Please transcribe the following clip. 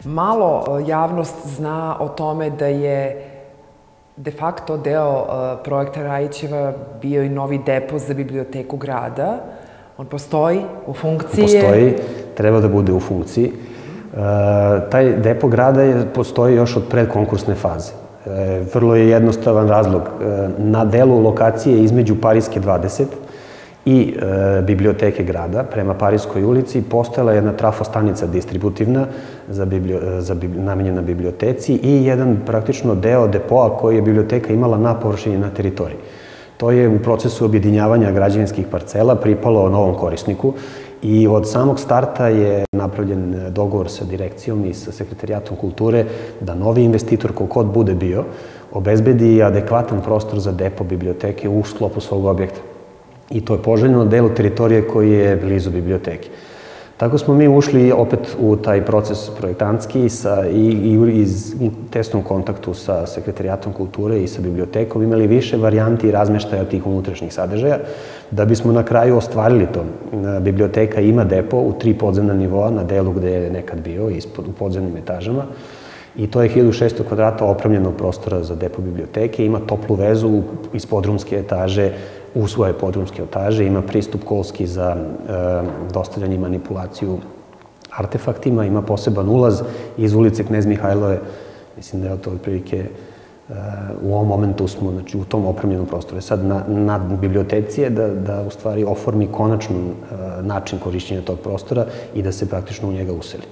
Malo javnost zna o tome da je de facto deo projekta Rajićeva bio i novi depo za biblioteku grada. On postoji u funkciji? Postoji, treba da bude u funkciji. Taj depo grada postoji još od predkonkursne faze. Vrlo je jednostavan razlog. Na delu lokacije između Pariske 20 i biblioteke grada, prema Pariskoj ulici, postojala jedna trafostanica distributivna namenjena biblioteci i jedan praktično deo depoa koji je biblioteka imala na površini na teritoriji. To je u procesu objedinjavanja građevinskih parcela pripalo novom korisniku i od samog starta je napravljen dogovor sa direkcijom i sa Sekretarijatom kulture da novi investitor, kod bude bio, obezbedi adekvatan prostor za depo biblioteke u sklopu svog objekta. I to je poželjno na delu teritorije koji je blizu biblioteke. Tako smo mi ušli opet u taj proces projektantski i u tesnom kontaktu sa Sekretarijatom kulture i sa bibliotekom imali više varijanti razmeštaja tih unutrašnjih sadržaja, da bismo na kraju ostvarili to. Biblioteka ima depo u 3 podzemna nivoa na delu gde je nekad bio, u podzemnim etažama, i to je 1600 kvadrata opremljenog prostora za depo biblioteke, ima toplu vezu iz podrumske etaže u svoje podrumske etaže, ima pristup kolski za dostavljanje i manipulaciju artefaktima, ima poseban ulaz iz ulice Knez Mihajlove, mislim da je to otprilike u ovom momentu smo u tom opremljenom prostoru. Sad na biblioteci je da u stvari oformi konačan način korišćenja tog prostora i da se praktično u njega useli.